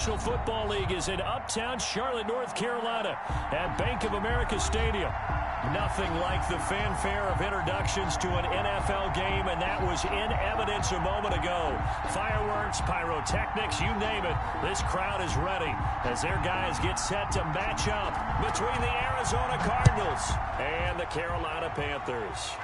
National Football League is in uptown Charlotte, North Carolina at Bank of America Stadium. Nothing like the fanfare of introductions to an NFL game, and that was in evidence a moment ago. Fireworks, pyrotechnics, you name it. This crowd is ready as their guys get set to match up between the Arizona Cardinals and the Carolina Panthers.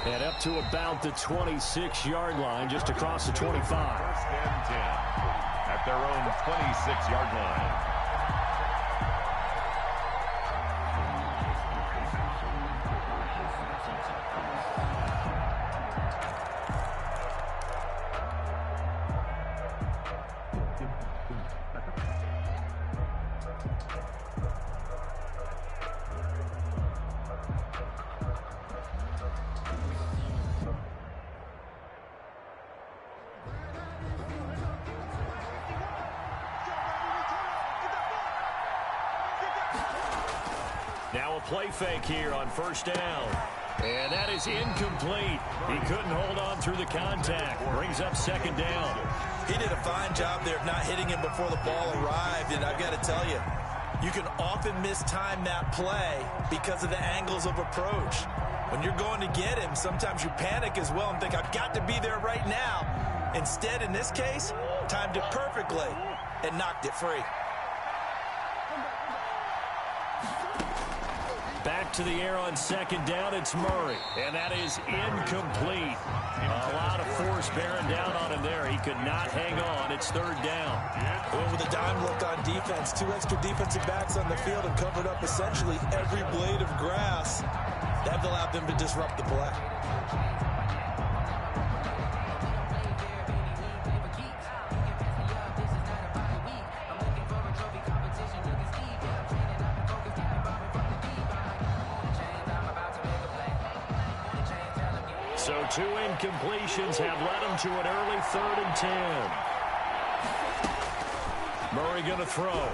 And up to about the 26-yard line, just across the 25. First and 10 at their own 26-yard line. Now a play fake here on first down. And that is incomplete. He couldn't hold on through the contact. Brings up second down. He did a fine job there of not hitting him before the ball arrived. And I've got to tell you, you can often mistime that play because of the angles of approach. When you're going to get him, sometimes you panic as well and think, I've got to be there right now. Instead, in this case, timed it perfectly and knocked it free. Back to the air on second down, it's Murray. And that is incomplete. A lot of force bearing down on him there. He could not hang on. It's third down. Well, with a dime look on defense, two extra defensive backs on the field and covered up essentially every blade of grass. That allowed them to disrupt the play. So two incompletions have led him to an early 3rd and 10. Murray going to throw.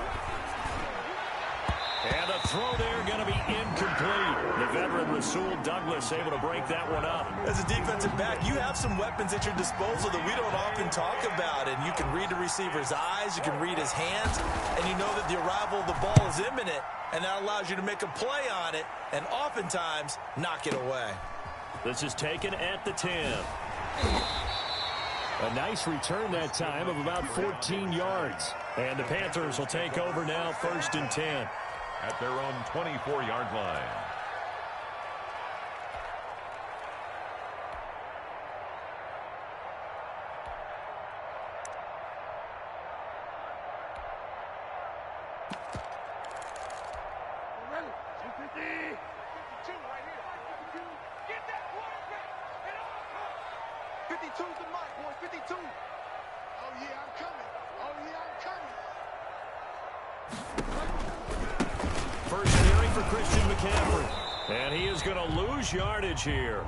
And the throw there going to be incomplete. The veteran Rasul Douglas able to break that one up. As a defensive back, you have some weapons at your disposal that we don't often talk about. And you can read the receiver's eyes, you can read his hands, and you know that the arrival of the ball is imminent. And that allows you to make a play on it and oftentimes knock it away. This is taken at the 10. A nice return that time of about 14 yards. And the Panthers will take over now, 1st and 10. At their own 24-yard line. And he is going to lose yardage here.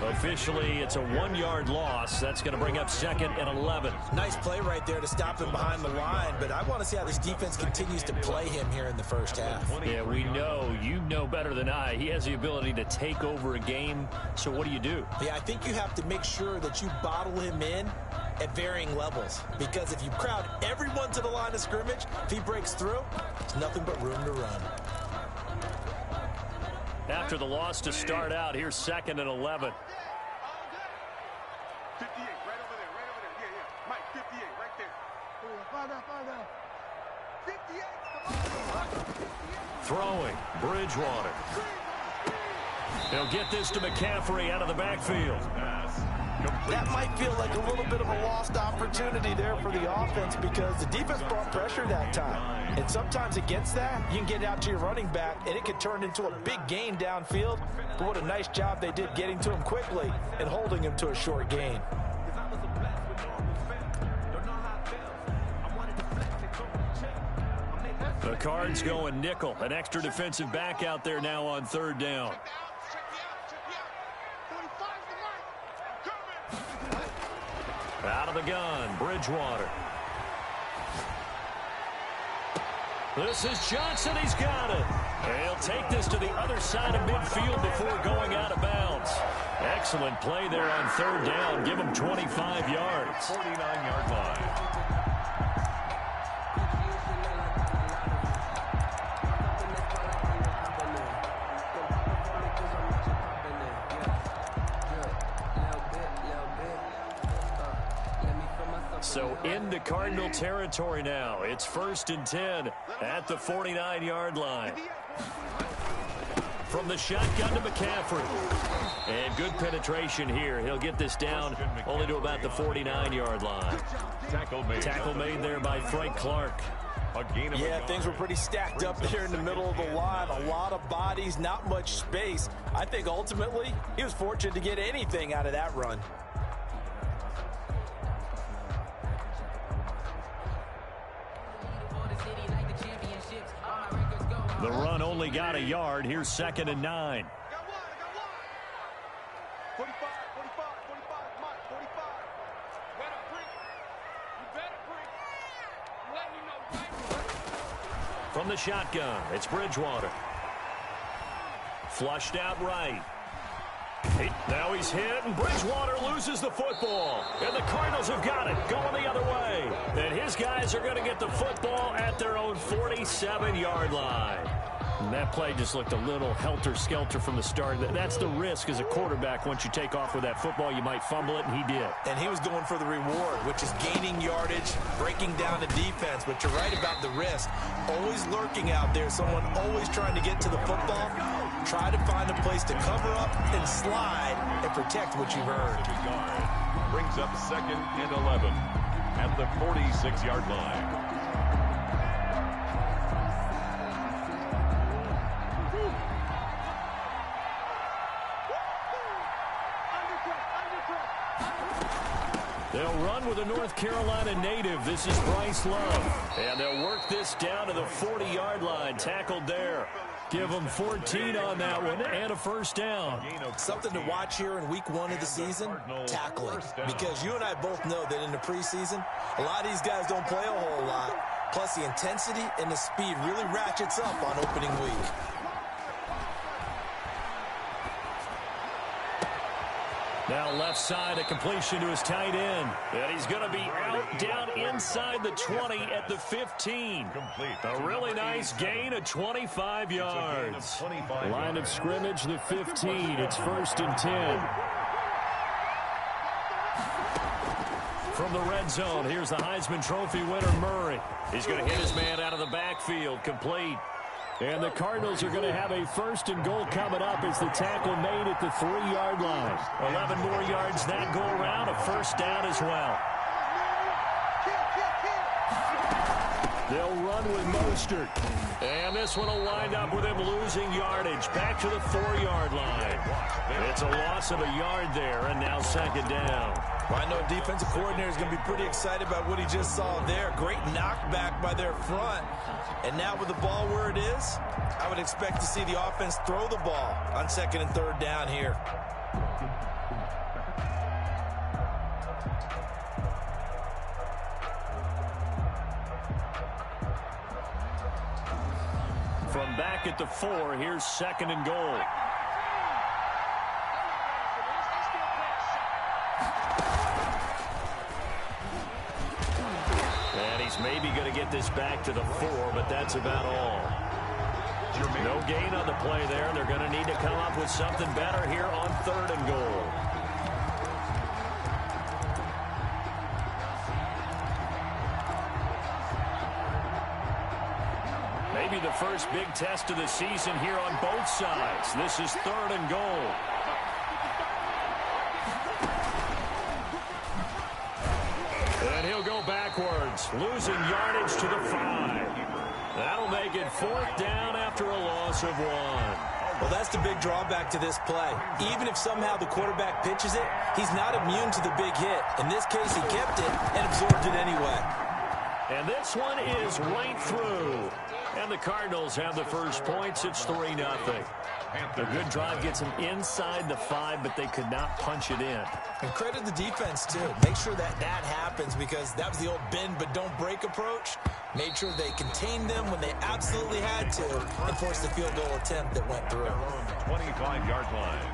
Officially, it's a 1-yard loss. That's going to bring up 2nd and 11. Nice play right there to stop him behind the line, but I want to see how this defense continues to play him here in the first half. Yeah, we know. You know better than I. He has the ability to take over a game, so what do you do? Yeah, I think you have to make sure that you bottle him in at varying levels, because if you crowd everyone to the line of scrimmage, if he breaks through, there's nothing but room to run. After the loss to start out, here's 2nd and 11. 58, right over there, right over there. Yeah. Mike, 58, right there. Find out. 58, Throwing, Bridgewater. He'll get this to McCaffrey out of the backfield. That might feel like a little bit of a lost opportunity there for the offense because the defense brought pressure that time. And sometimes against that, you can get out to your running back, and it could turn into a big gain downfield. But what a nice job they did getting to him quickly and holding him to a short gain. The Cards going nickel. An extra defensive back out there now on 3rd down. Out of the gun, Bridgewater. This is Johnson. He's got it. He'll take this to the other side of midfield before going out of bounds. Excellent play there on third down. Give him 25 yards. 49-yard line. So into Cardinal territory now. It's 1st and 10 at the 49-yard line. From the shotgun to McCaffrey. And good penetration here. He'll get this down only to about the 49-yard line. Tackle made there by Frank Clark. Yeah, things were pretty stacked up there in the middle of the line. A lot of bodies, not much space. I think ultimately he was fortunate to get anything out of that run. The run only got a yard. Here's 2nd and 9. 45, 45, 45, Mike, 45. Better break. You better break. Let me know right. From the shotgun, it's Bridgewater. Flushed out right. Now he's hit, and Bridgewater loses the football. And the Cardinals have got it, going the other way. And his guys are going to get the football at their own 47-yard line. And that play just looked a little helter-skelter from the start. That's the risk as a quarterback. Once you take off with that football, you might fumble it, and he did. And he was going for the reward, which is gaining yardage, breaking down the defense. But you're right about the risk. Always lurking out there, someone always trying to get to the football. Try to find a place to cover up and slide and protect what you've earned. Brings up 2nd and 11 at the 46-yard line. They'll run with a North Carolina native. This is Bryce Love. And they'll work this down to the 40-yard line. Tackled there. Give them 14 on that one and a 1st down. Something to watch here in week 1 of the season, tackling. Because you and I both know that in the preseason, a lot of these guys don't play a whole lot. Plus the intensity and the speed really ratchets up on opening week. Now left side, a completion to his tight end. And he's going to be out down inside the 20 at the 15. A really nice gain of 25 yards. Line of scrimmage, the 15. It's 1st and 10. From the red zone, here's the Heisman Trophy winner, Murray. He's going to hit his man out of the backfield, complete. And the Cardinals are going to have a 1st and goal coming up as the tackle made at the 3-yard line. 11 more yards that go around, a 1st down as well. They'll run with Mostert. And this one will wind up with him losing yardage. Back to the 4-yard line. It's a loss of a yard there, and now 2nd down. Well, I know defensive coordinator is going to be pretty excited about what he just saw there. Great knockback by their front. And now with the ball where it is, I would expect to see the offense throw the ball on 2nd and 3rd down here. From back at the 4, here's 2nd and goal. And he's maybe going to get this back to the 4, but that's about all. No gain on the play there. They're going to need to come up with something better here on 3rd and goal. Maybe the first big test of the season here on both sides. This is 3rd and goal. And he'll go backwards, losing yardage to the 5. That'll make it 4th down after a loss of 1. Well, that's the big drawback to this play. Even if somehow the quarterback pitches it, he's not immune to the big hit. In this case, he kept it and absorbed it anyway. And this one is right through. And the Cardinals have the first points. It's 3-0. A good drive gets them inside the 5, but they could not punch it in. And credit the defense, too. Make sure that happens, because that was the old bend but don't break approach. Made sure they contained them when they absolutely had to and forced the field goal attempt that went through. 25-yard line.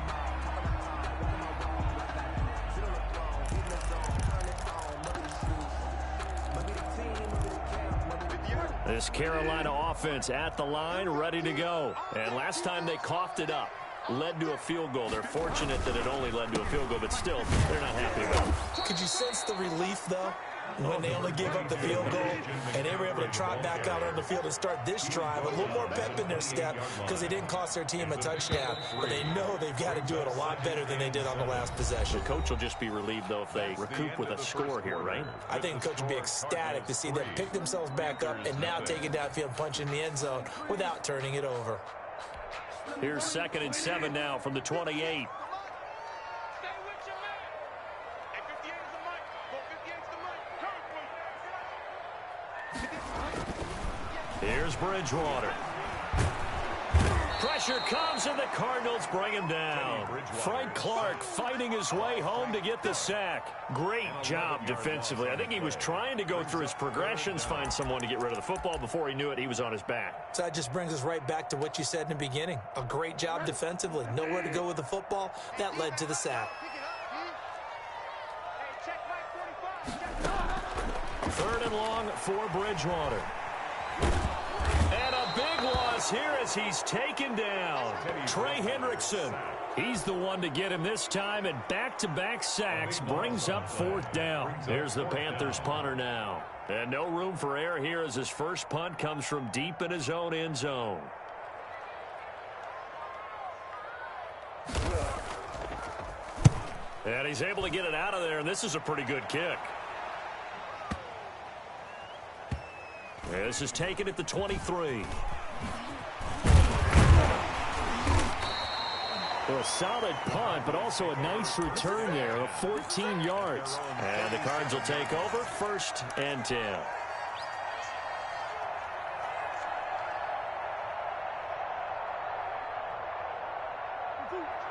This Carolina offense at the line, ready to go. And last time they coughed it up, led to a field goal. They're fortunate that it only led to a field goal, but still, they're not happy about it. Could you sense the relief, though, when they only gave up the field goal and they were able to trot back out on the field and start this drive, a little more pep in their step because they didn't cost their team a touchdown, but they know they've got to do it a lot better than they did on the last possession. The coach will just be relieved, though, if they recoup with a score here, right? I think the coach will be ecstatic to see them pick themselves back up and now take it downfield, punch in the end zone without turning it over. Here's 2nd and 7 now from the 28. Here's Bridgewater. Pressure comes, and the Cardinals bring him down. Frank Clark fighting his way home to get the sack. Great job defensively. I think he was trying to go through his progressions, find someone to get rid of the football. Before he knew it, he was on his back. So that just brings us right back to what you said in the beginning. A great job defensively. Nowhere to go with the football. That led to the sack. 3rd and long for Bridgewater. And a big loss here as he's taken down. Trey Hendrickson. He's the one to get him this time, and back-to-back sacks brings up 4th down. There's the Panthers punter now. And no room for error here as his first punt comes from deep in his own end zone. And he's able to get it out of there, and this is a pretty good kick. This is taken at the 23. Well, a solid punt, but also a nice return there of 14 yards. And the Cards will take over 1st and 10.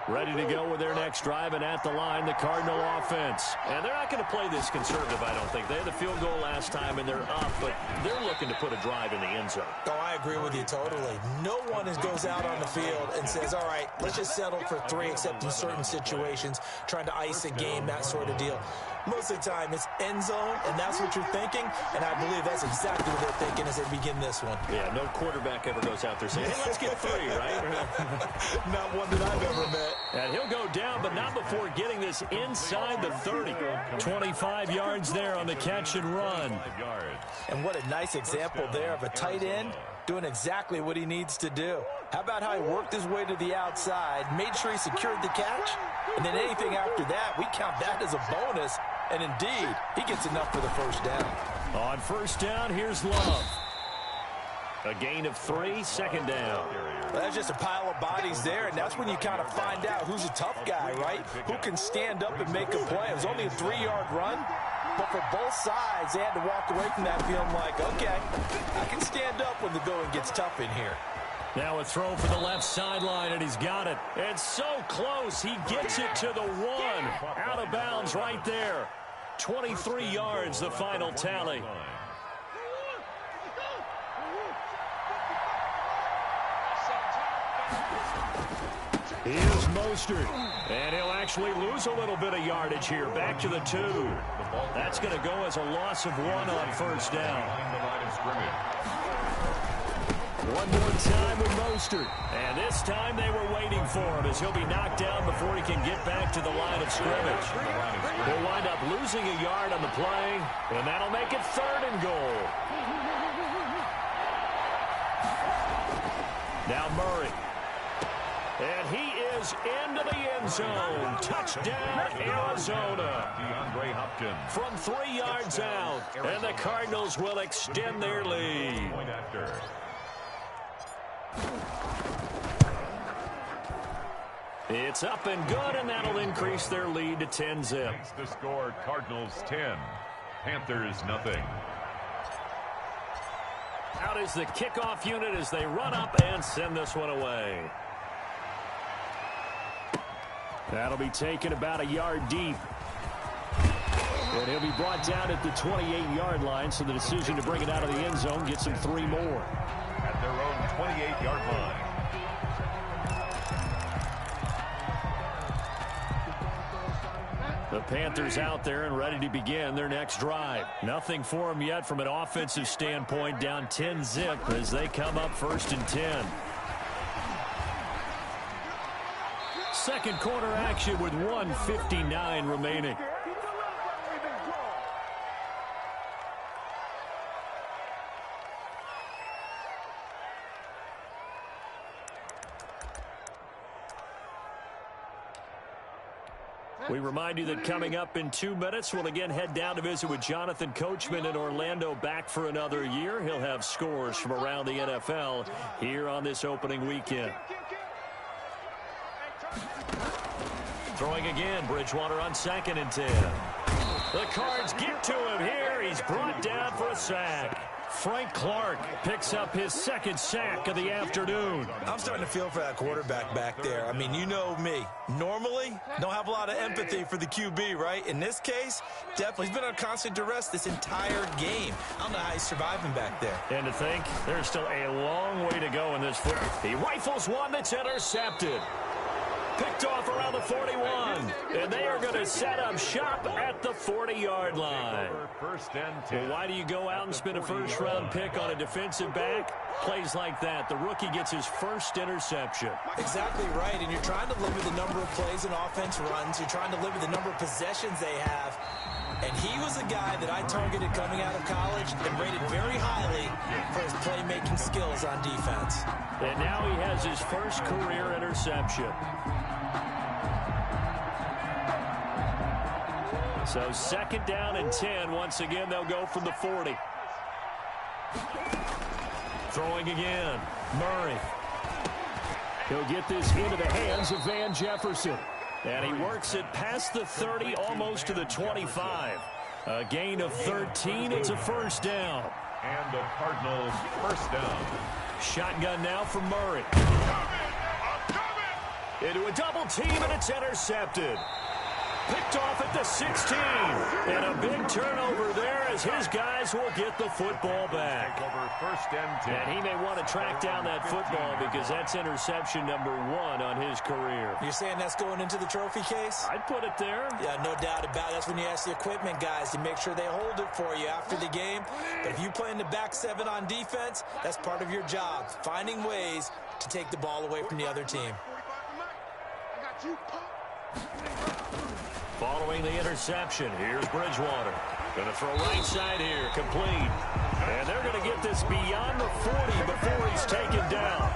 Ready to go with their next drive, and at the line, the Cardinal offense. And they're not going to play this conservative, I don't think. They had the field goal last time, and they're up, but they're looking to put a drive in the end zone. Oh, I agree with you totally. No one goes out on the field and says, all right, let's just settle for 3, except in certain situations, trying to ice a game, that sort of deal. Most of the time, it's end zone, and that's what you're thinking, and I believe that's exactly what they're thinking as they begin this one. Yeah, no quarterback ever goes out there saying, hey, let's get 3, right? Not one that I've ever met. And he'll go down, but not before getting this inside the 30. 25 yards there on the catch and run. And what a nice example there of a tight end doing exactly what he needs to do. How about how he worked his way to the outside, made sure he secured the catch, and then anything after that, we count that as a bonus. And indeed, he gets enough for the 1st down. On 1st down, here's Love. A gain of 3, 2nd down. Well, that's just a pile of bodies there, and that's when you kind of find out who's a tough guy, right? Who can stand up and make a play. It was only a 3-yard run, but for both sides, they had to walk away from that feeling like, okay, I can stand up when the going gets tough in here. Now a throw for the left sideline, and he's got it. It's so close. He gets it to the 1. Out of bounds right there. 23 yards, the final tally. Here's Mostert, and he'll actually lose a little bit of yardage here. Back to the 2. That's going to go as a loss of 1 on 1st down. One more time with Mostert. And this time they were waiting for him as he'll be knocked down before he can get back to the line of scrimmage. He'll wind up losing a yard on the play, and that'll make it 3rd and goal. Now Murray. And he is into the end zone. Touchdown, Arizona. DeAndre Hopkins. From 3 yards out. And the Cardinals will extend their lead. Point after. It's up and good, and that'll increase their lead to 10-zip. Makes the score Cardinals 10, Panthers nothing. Out is the kickoff unit as they run up and send this one away. That'll be taken about a yard deep. And he'll be brought down at the 28-yard line, so the decision to bring it out of the end zone gets him 3 more. At their own 28-yard line. The Panthers out there and ready to begin their next drive. Nothing for them yet from an offensive standpoint, down 10-zip as they come up 1st and 10. Second quarter action with 1:59 remaining. We remind you that coming up in 2 minutes, we'll again head down to visit with Jonathan Coachman in Orlando, back for another year. He'll have scores from around the NFL here on this opening weekend. Throwing again, Bridgewater on 2nd and 10. The Cards get to him here. He's brought down for a sack. Frank Clark picks up his 2nd sack of the afternoon. I'm starting to feel for that quarterback back there. I mean, you know me. Normally, don't have a lot of empathy for the QB, right? In this case, definitely. He's been on constant duress this entire game. I don't know how he's surviving back there. And to think, there's still a long way to go in this football. He rifles one that's intercepted. Picked off around the 41. And they are going to set up shop at the 40-yard line. Well, why do you go out and spend a first-round pick on a defensive back? Plays like that. The rookie gets his first interception. Exactly right. And you're trying to limit the number of plays an offense runs. You're trying to limit the number of possessions they have. And he was a guy that I targeted coming out of college and rated very highly for his playmaking skills on defense. And now he has his first career interception. So 2nd down and 10. Once again, they'll go from the 40. Throwing again. Murray. He'll get this into the hands of Van Jefferson. And he works it past the 30, almost to the 25. A gain of 13. It's a 1st down. And the Cardinals' 1st down. Shotgun now from Murray. Into a double team, and it's intercepted. Picked off at the 16. And a big turnover there as his guys will get the football back. And he may want to track down that football because that's interception number 1 on his career. You're saying that's going into the trophy case? I'd put it there. Yeah, no doubt about it. That's when you ask the equipment guys to make sure they hold it for you after the game. But if you play in the back 7 on defense, that's part of your job, finding ways to take the ball away from the other team. Following the interception, here's Bridgewater. Going to throw right side here, complete. And they're going to get this beyond the 40 before he's taken down.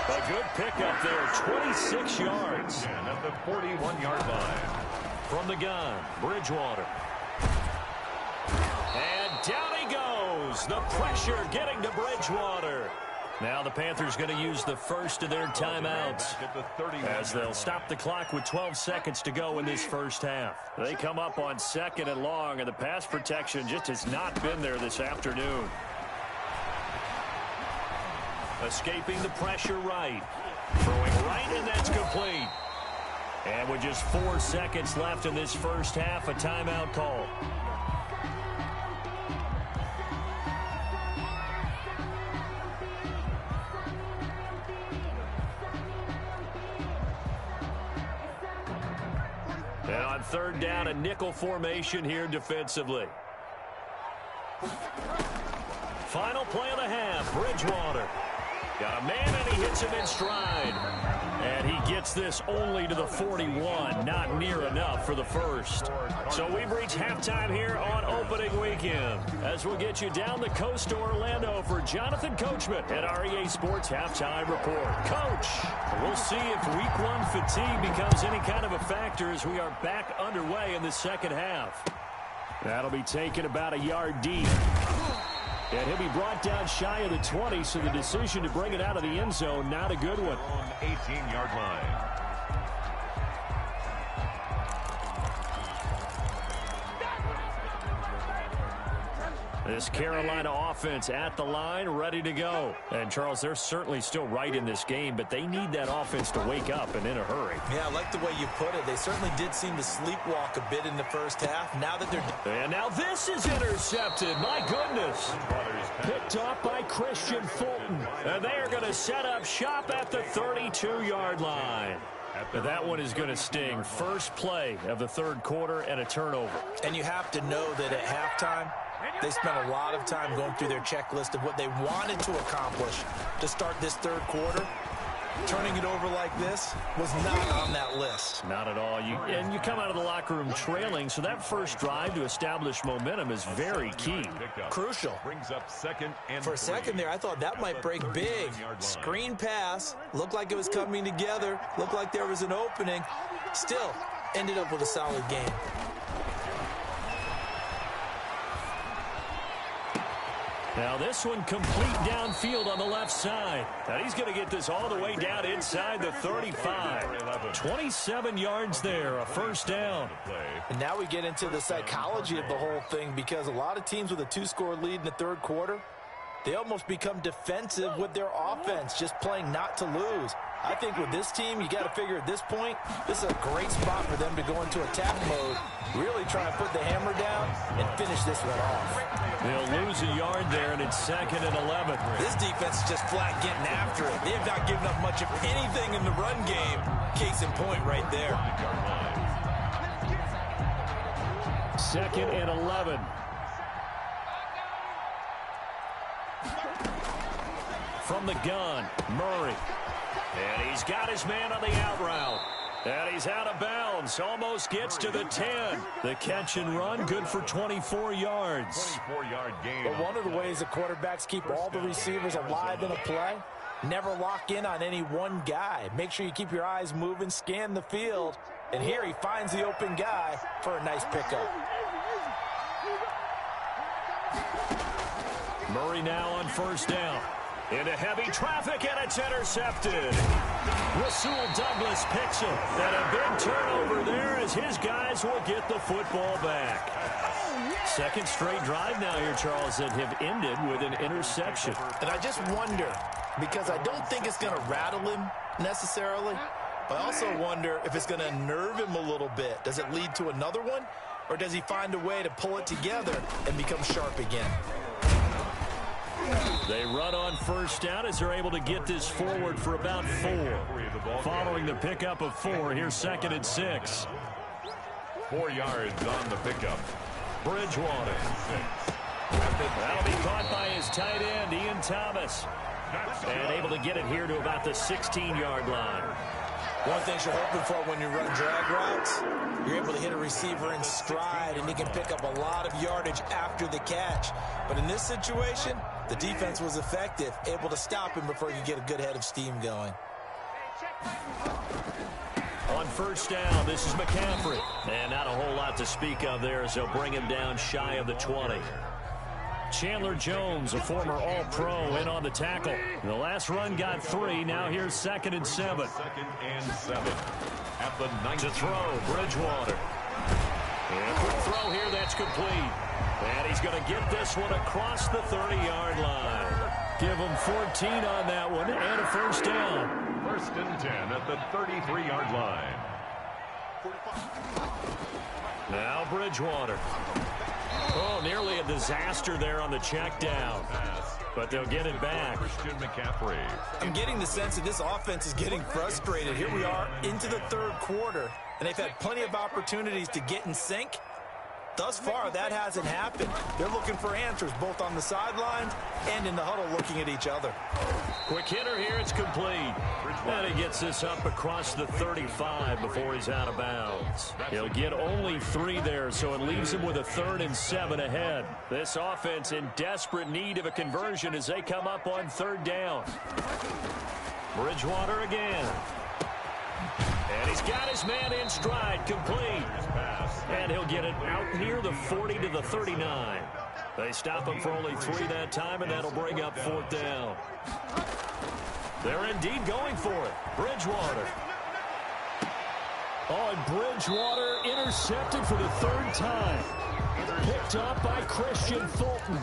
A good pickup there, 26 yards. And at the 41-yard line. From the gun, Bridgewater. And down he goes. The pressure getting to Bridgewater. Now the Panthers going to use the first of their timeouts as they'll stop the clock with 12 seconds to go in this first half. They come up on 2nd and long, and the pass protection just has not been there this afternoon. Escaping the pressure right. Throwing right, and that's complete. And with just 4 seconds left in this first half, a timeout call. And on 3rd down, a nickel formation here defensively. Final play of the half, Bridgewater. Got a man, and he hits him in stride. And he gets this only to the 41, not near enough for the first. So we've reached halftime here on opening weekend, as we'll get you down the coast to Orlando for Jonathan Coachman at our EA Sports Halftime Report. Coach, we'll see if Week 1 fatigue becomes any kind of a factor as we are back underway in the second half. That'll be taken about a yard deep. And he'll be brought down shy of the 20, so the decision to bring it out of the end zone, not a good one. On 18-yard line. This Carolina offense at the line, ready to go. And, Charles, they're certainly still right in this game, but they need that offense to wake up and in a hurry. Yeah, I like the way you put it. They certainly did seem to sleepwalk a bit in the first half. Now that they're... And now this is intercepted. My goodness. Picked off by Christian Fulton. And they are going to set up shop at the 32-yard line. But that one is going to sting. First play of the third quarter and a turnover. And you have to know that at halftime, they spent a lot of time going through their checklist of what they wanted to accomplish to start this third quarter. Turning it over like this was not on that list. Not at all. And you come out of the locker room trailing, so that first drive to establish momentum is very key. Crucial. Brings up second and For a second there, I thought that might break big. Screen pass. Looked like it was coming together. Looked like there was an opening. Still, ended up with a solid game. Now this one complete downfield on the left side. Now he's going to get this all the way down inside the 35. 27 yards there, a first down. And now we get into the psychology of the whole thing, because a lot of teams with a two-score lead in the third quarter, they almost become defensive with their offense, just playing not to lose. I think with this team, you got to figure at this point, this is a great spot for them to go into attack mode, really try and put the hammer down and finish this one off. They'll lose a yard there, and it's second and 11. This defense is just flat getting after it. They have not given up much of anything in the run game. Case in point right there. Second and 11. From the gun, Murray. And he's got his man on the out route. And he's out of bounds. Almost gets to the 10. The catch and run, good for 24 yards. 24-yard gain. But one of the ways the quarterbacks keep all the receivers alive in a play, never lock in on any one guy. Make sure you keep your eyes moving, scan the field. And here he finds the open guy for a nice pickup. Murray now on first down. Into heavy traffic, and it's intercepted. Rasul Douglas picks him. And a big turnover there as his guys will get the football back. Second straight drive now here, Charles, that have ended with an interception. And I just wonder, because I don't think it's going to rattle him necessarily, but I also wonder if it's going to nerve him a little bit. Does it lead to another one, or does he find a way to pull it together and become sharp again? They run on first down as they're able to get this forward for about 4. Following the pickup of 4, here's second and 6. 4 yards on the pickup. Bridgewater. That'll be caught by his tight end, Ian Thomas. And able to get it here to about the 16-yard line. One thing you're hoping for when you run drag routes, you're able to hit a receiver in stride, and he can pick up a lot of yardage after the catch. But in this situation, the defense was effective, able to stop him before you get a good head of steam going. On first down, this is McCaffrey. And not a whole lot to speak of there as they'll bring him down shy of the 20. Chandler Jones, a former All-Pro, in on the tackle. The last run got 3. Now here's second and 7. Second and 7. At the 9. To throw, Bridgewater. And a quick throw here, that's complete. And he's going to get this one across the 30-yard line. Give him 14 on that one and a first down. First and 10 at the 33-yard line. Now Bridgewater. Oh, nearly a disaster there on the check down. But they'll get it back. Christian McCaffrey. I'm getting the sense that this offense is getting frustrated. Here we are into the third quarter, and they've had plenty of opportunities to get in sync. Thus far, that hasn't happened. They're looking for answers both on the sidelines and in the huddle looking at each other. Quick hitter here, it's complete. And he gets this up across the 35 before he's out of bounds. He'll get only 3 there, so it leaves him with a 3rd and 7 ahead. This offense in desperate need of a conversion as they come up on 3rd down. Bridgewater again. And he's got his man in stride, complete. And he'll get it out near the 40 to the 39. They stop him for only 3 that time, and that'll bring up 4th down. They're indeed going for it. Bridgewater. Oh, and Bridgewater intercepted for the 3rd time. Picked up by Christian Fulton.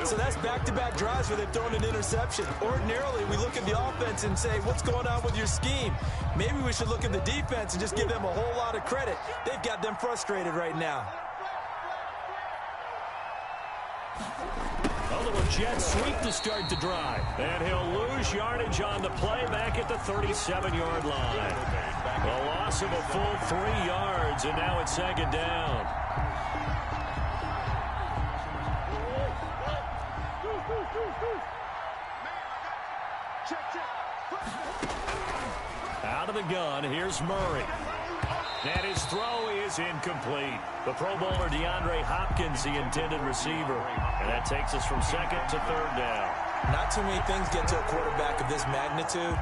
So that's back-to-back drives where they've thrown an interception. Ordinarily, we look at the offense and say, what's going on with your scheme? Maybe we should look at the defense and just give them a whole lot of credit. They've got them frustrated right now. A little jet sweep to start the drive. And he'll lose yardage on the play back at the 37-yard line. A loss of a full 3 yards, and now it's second down. Out of the gun, here's Murray. And his throw is incomplete. The Pro Bowler DeAndre Hopkins, the intended receiver. And that takes us from second to third down. Not too many things get to a quarterback of this magnitude,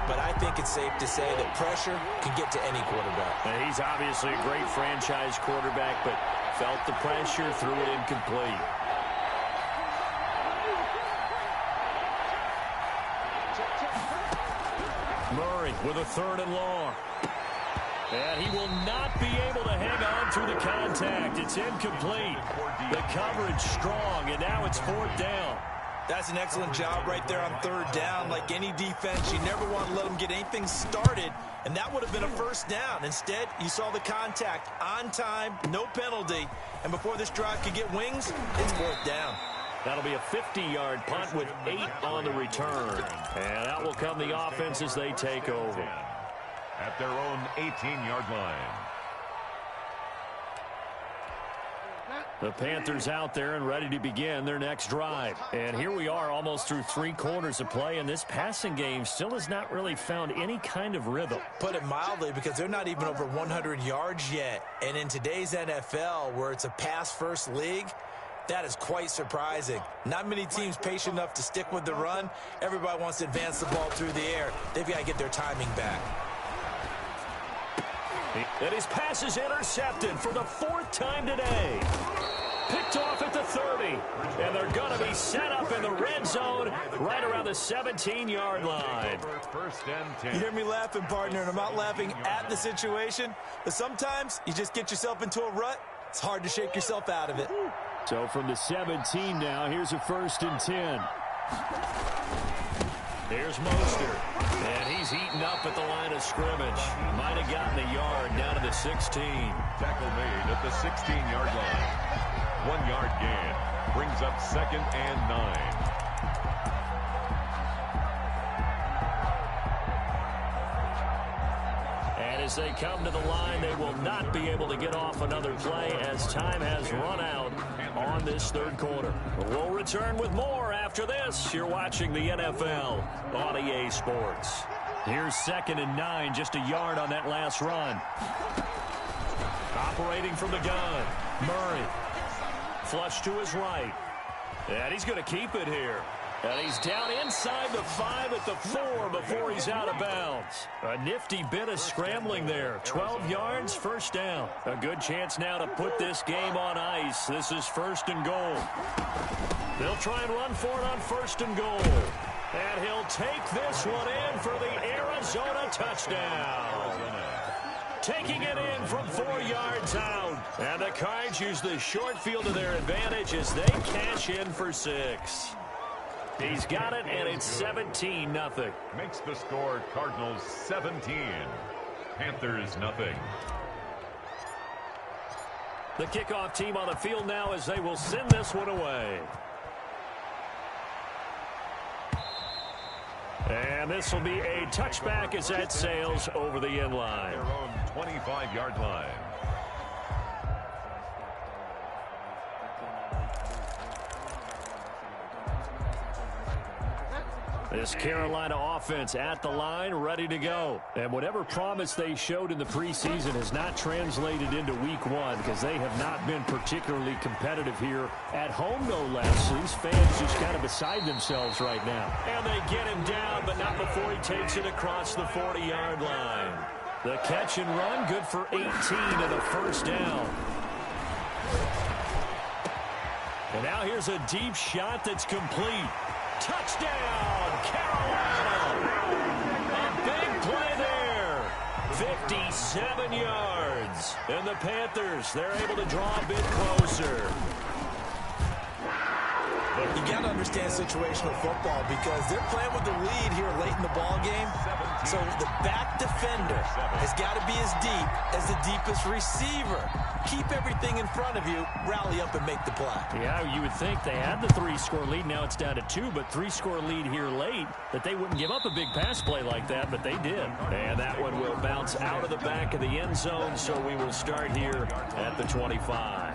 but I think it's safe to say that pressure can get to any quarterback. And he's obviously a great franchise quarterback, but felt the pressure, threw it incomplete. Murray with a 3rd and long. And he will not be able to hang on through the contact. It's incomplete. The coverage strong, and now it's 4th down. That's an excellent job right there on 3rd down. Like any defense, you never want to let them get anything started, and that would have been a 1st down. Instead, you saw the contact on time, no penalty, and before this drive could get wings, it's 4th down. That'll be a 50-yard punt with 8 on the return. And out will come the offense as they take over. At their own 18-yard line. The Panthers out there and ready to begin their next drive. And here we are almost through 3 quarters of play, and this passing game still has not really found any kind of rhythm. Put it mildly, because they're not even over 100 yards yet. And in today's NFL, where it's a pass-first league, that is quite surprising. Not many teams patient enough to stick with the run. Everybody wants to advance the ball through the air. They've got to get their timing back. And his pass is intercepted for the 4th time today. Picked off at the 30. And they're going to be set up in the red zone right around the 17-yard line. 1st and 10. You hear me laughing, partner, and I'm not laughing at the situation. But sometimes you just get yourself into a rut. It's hard to shake yourself out of it. So from the 17 now, here's a 1st and 10. There's Mostert. And he's eaten up at the line of scrimmage. Might have gotten a yard down to the 16. Tackle made at the 16-yard line. 1-yard gain. Brings up 2nd and 9. And as they come to the line, they will not be able to get off another play as time has run out on this 3rd quarter. We'll return with more after this. You're watching the NFL on EA Sports. Here's 2nd and 9, just a yard on that last run. Operating from the gun, Murray. Flush to his right. And he's going to keep it here. And he's down inside the 5 at the 4 before he's out of bounds. A nifty bit of scrambling there. 12 yards, 1st down. A good chance now to put this game on ice. This is 1st and goal. They'll try and run for it on 1st and goal. And he'll take this one in for the Arizona touchdown. Taking it in from 4 yards out. And the Cards use the short field to their advantage as they cash in for 6. He's got it, and it's 17-0. Makes the score Cardinals 17. Panthers nothing. The kickoff team on the field now as they will send this one away. And this will be a touchback as that sails over the end line. Their own 25-yard line. This Carolina offense at the line, ready to go. And whatever promise they showed in the preseason has not translated into week 1 because they have not been particularly competitive here at home, no less. These fans just kind of beside themselves right now. And they get him down, but not before he takes it across the 40-yard line. The catch and run, good for 18 and a 1st down. And now here's a deep shot that's complete. Touchdown, Carolina! A big play there. 57 yards. And the Panthers, they're able to draw a bit closer. You got to understand understand situational football because they're playing with the lead here late in the ball game. So the back defender has got to be as deep as the deepest receiver. Keep everything in front of you, rally up and make the play. Yeah, you would think they had the 3-score lead. Now it's down to 2, but 3-score lead here late, that they wouldn't give up a big pass play like that, but they did. And that one will bounce out of the back of the end zone, so we will start here at the 25.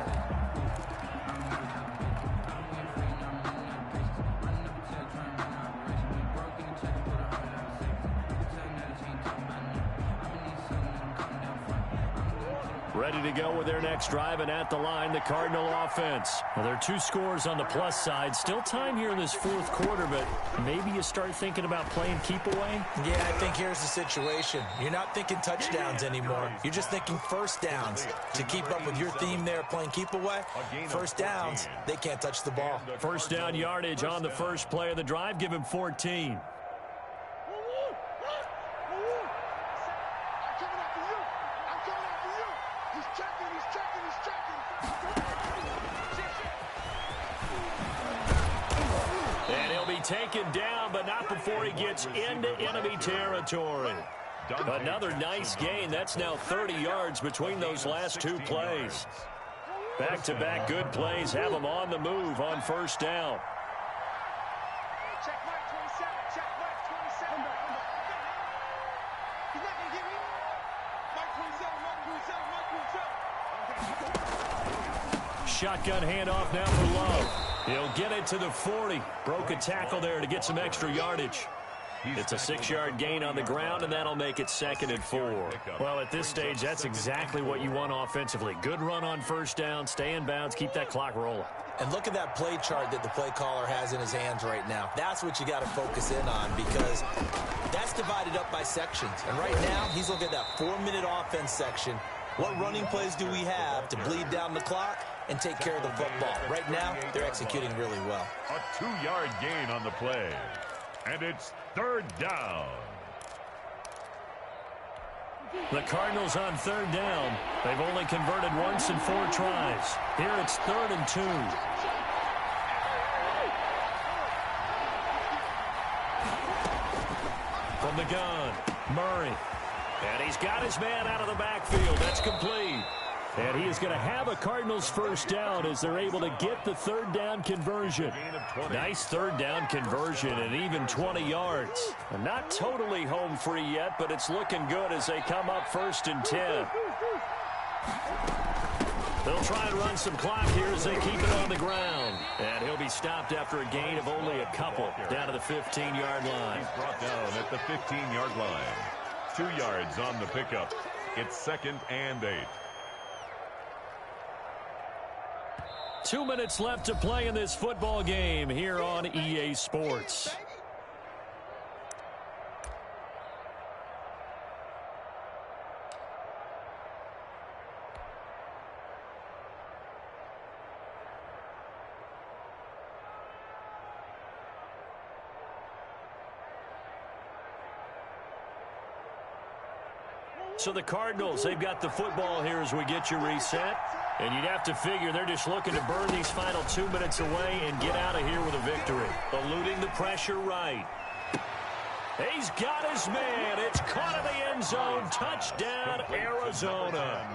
Ready to go with their next drive, and at the line, the Cardinal offense. Well, there are 2 scores on the plus side. Still time here in this fourth quarter, but maybe you start thinking about playing keep away? Yeah, I think here's the situation. You're not thinking touchdowns anymore. You're just thinking first downs. To keep up with your theme there, playing keep away, first downs, they can't touch the ball. First down yardage on the first play of the drive. Give him 14. And he'll be taken down, but not before he gets into enemy territory. Another nice gain. That's now 30 yards between those last 2 plays. Back-to-back good plays have him on the move on first down. Check Mike 27. Check Mike 27. He's not going to get me. Mike 27. Mike 27. Mike 27. Shotgun handoff now for Love. He'll get it to the 40. Broke a tackle there to get some extra yardage. It's a 6-yard gain on the ground, and that'll make it 2nd and 4. Well, at this stage, that's exactly what you want offensively. Good run on first down, stay in bounds, keep that clock rolling. And look at that play chart that the play caller has in his hands right now. That's what you got to focus in on because that's divided up by sections. And right now, he's looking at that 4-minute offense section. What running plays do we have to bleed down the clock and take care of the football? Right now, they're executing really well. A 2-yard gain on the play. And it's 3rd down. The Cardinals on 3rd down. They've only converted once in 4 tries. Here it's 3rd and 2. From the gun, Murray. And he's got his man out of the backfield. That's complete. And he is going to have a Cardinals first down as they're able to get the 3rd down conversion. Nice 3rd down conversion and even 20 yards. Not totally home free yet, but it's looking good as they come up 1st and 10. They'll try and run some clock here as they keep it on the ground. And he'll be stopped after a gain of only a couple down to the 15-yard line. He's brought down at the 15-yard line. 2 yards on the pickup. It's 2nd and 8. 2 minutes left to play in this football game here on EA Sports. So the Cardinals, they've got the football here as we get you reset. And you'd have to figure they're just looking to burn these final 2 minutes away and get out of here with a victory. Eluding the pressure right. He's got his man. It's caught in the end zone. Touchdown, Arizona.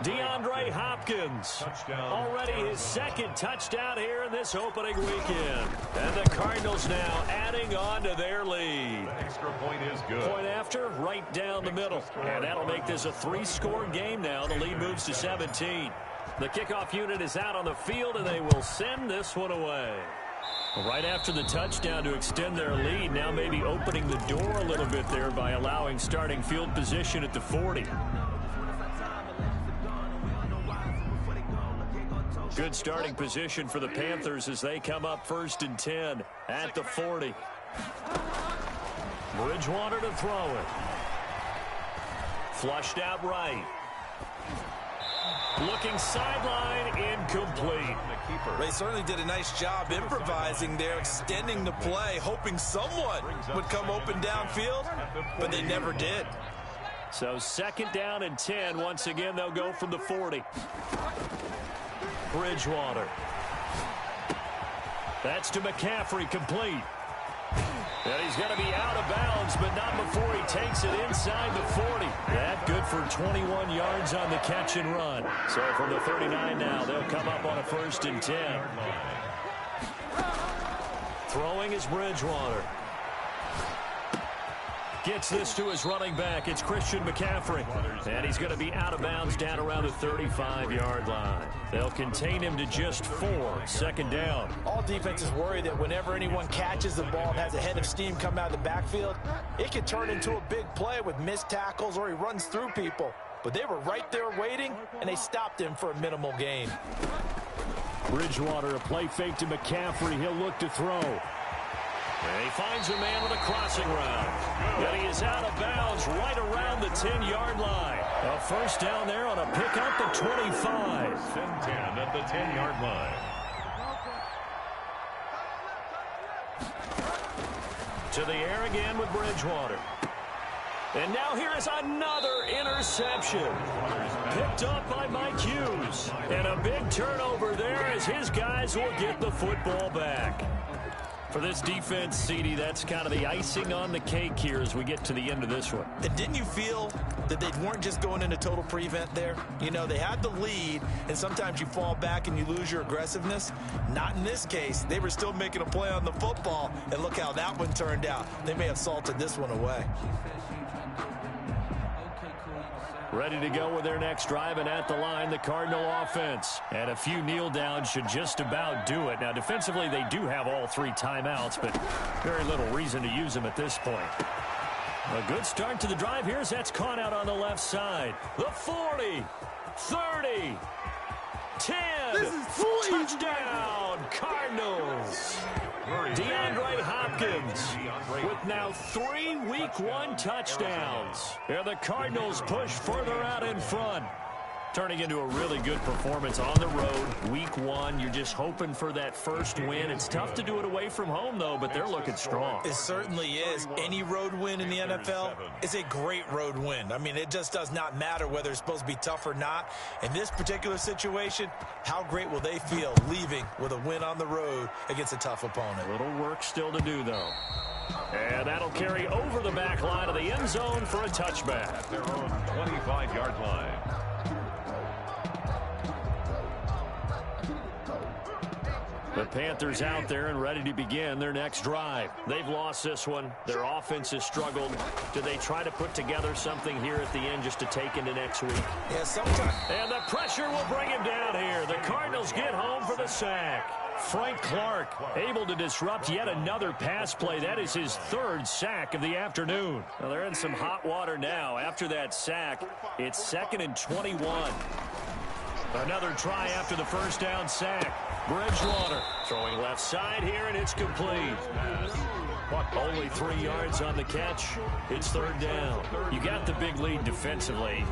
DeAndre Hopkins. Already his 2nd touchdown here in this opening weekend. And the Cardinals now adding on to their lead. The extra point is good. Point after, right down the middle. And that'll make this a 3-score game now. The lead moves to 17. The kickoff unit is out on the field, and they will send this one away. Right after the touchdown to extend their lead, now maybe opening the door a little bit there by allowing starting field position at the 40. Good starting position for the Panthers as they come up 1st and 10 at the 40. Bridgewater to throw it. Flushed out right. Looking sideline, incomplete. They certainly did a nice job improvising there, extending the play, hoping someone would come open downfield, but they never did. So 2nd down and 10. Once again, they'll go from the 40. Bridgewater. That's to McCaffrey, complete. And he's going to be out of bounds, but not before he takes it inside the 40. That good for 21 yards on the catch and run. So from the 39 now, they'll come up on a 1st and 10. Throwing is Bridgewater. Gets this to his running back. It's Christian McCaffrey. And he's going to be out of bounds down around the 35-yard line. They'll contain him to just 4. 2nd down. All defenses worry that whenever anyone catches the ball and has a head of steam come out of the backfield, it can turn into a big play with missed tackles or he runs through people. But they were right there waiting, and they stopped him for a minimal gain. Bridgewater, a play fake to McCaffrey. He'll look to throw. And he finds a man with a crossing route. And he is out of bounds right around the 10-yard line. A 1st down there on a pickup at 25. 10 at the 10-yard line. To the air again with Bridgewater. And now here is another interception. Picked up by Mike Hughes. And a big turnover there as his guys will get the football back. For this defense, CD, that's kind of the icing on the cake here as we get to the end of this one. And didn't you feel that they weren't just going into total prevent there? You know, they had the lead, and sometimes you fall back and you lose your aggressiveness. Not in this case. They were still making a play on the football, and look how that one turned out. They may have salted this one away. Ready to go with their next drive, and at the line, the Cardinal offense. And a few kneel downs should just about do it. Now, defensively, they do have all 3 timeouts, but very little reason to use them at this point. A good start to the drive here as that's caught out on the left side. The 40, 30, 10, touchdown, Cardinals. DeAndre Hopkins with now 3 Week 1 touchdowns. And the Cardinals push further out in front. Turning into a really good performance on the road. Week 1, you're just hoping for that first win. It's tough to do it away from home, though, but they're looking strong. It certainly is. Any road win in the NFL is a great road win. I mean, it just does not matter whether it's supposed to be tough or not. In this particular situation, how great will they feel leaving with a win on the road against a tough opponent? A little work still to do, though. And that'll carry over the back line of the end zone for a touchback. At their own 25-yard line. The Panthers out there and ready to begin their next drive. They've lost this one. Their offense has struggled. Do they try to put together something here at the end just to take into next week? Yeah, sometimes. And the pressure will bring him down here. The Cardinals get home for the sack. Frank Clark able to disrupt yet another pass play. That is his 3rd sack of the afternoon. Well, they're in some hot water now. After that sack, it's 2nd and 21. Another try after the 1st down sack. Bridgewater throwing left side here, and it's complete. Only 3 yards on the catch. It's 3rd down. You got the big lead defensively.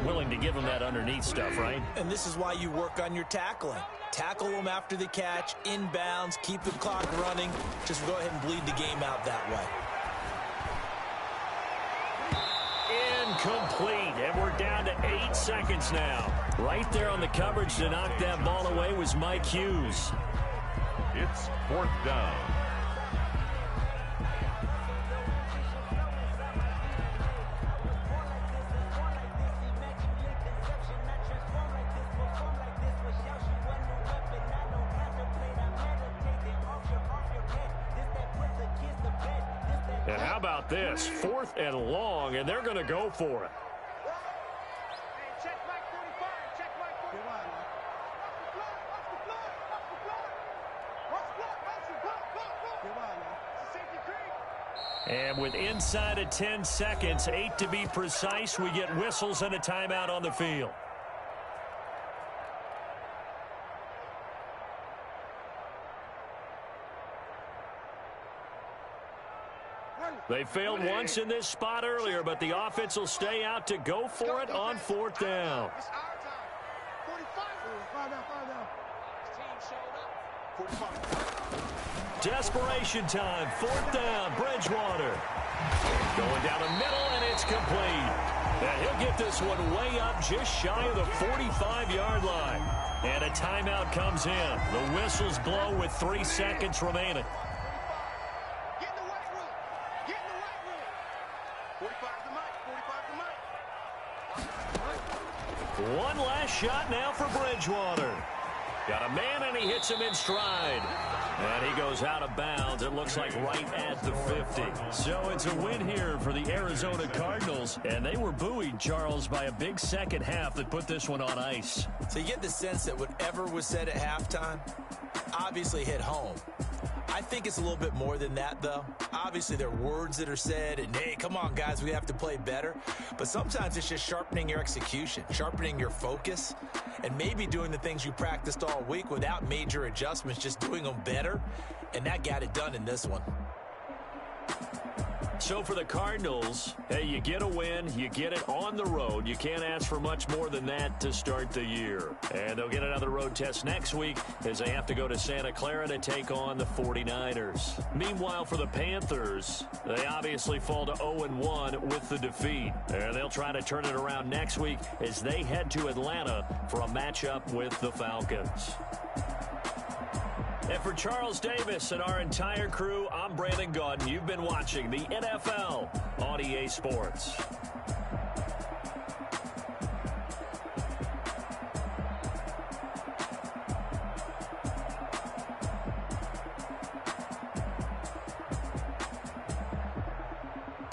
Willing to give them that underneath stuff, right? And this is why you work on your tackling. Tackle them after the catch, inbounds, keep the clock running. Just go ahead and bleed the game out that way. Incomplete, and we're down to 8 seconds now. Right there on the coverage to knock that ball away was Mike Hughes. It's 4th down. And how about this? 4th and long, and they're going to go for it. And with inside of 10 seconds, 8 to be precise, we get whistles and a timeout on the field. They failed once in this spot earlier, but the offense will stay out to go for it on 4th down. Desperation time, 4th down, Bridgewater. Going down the middle, and it's complete. And he'll get this one way up just shy of the 45-yard line. And a timeout comes in. The whistles blow with 3 seconds remaining. Get in the weight room. Get in the weight room. 45 to the mic. 45 to the mic. One last shot now for Bridgewater. Got a man, and he hits him in stride. And he goes out of bounds. It looks like right at the 50. So it's a win here for the Arizona Cardinals. And they were buoyed, Charles, by a big second half that put this one on ice. So you get the sense that whatever was said at halftime obviously hit home. I think it's a little bit more than that, though. Obviously, there are words that are said, and, hey, come on, guys, we have to play better. But sometimes it's just sharpening your execution, sharpening your focus, and maybe doing the things you practiced all week without major adjustments, just doing them better, and that got it done in this one. So for the Cardinals, hey, you get a win, you get it on the road. You can't ask for much more than that to start the year. And they'll get another road test next week as they have to go to Santa Clara to take on the 49ers. Meanwhile, for the Panthers, they obviously fall to 0-1 with the defeat. And they'll try to turn it around next week as they head to Atlanta for a matchup with the Falcons. And for Charles Davis and our entire crew, I'm Brandon Gaudin. You've been watching the NFL on EA Sports.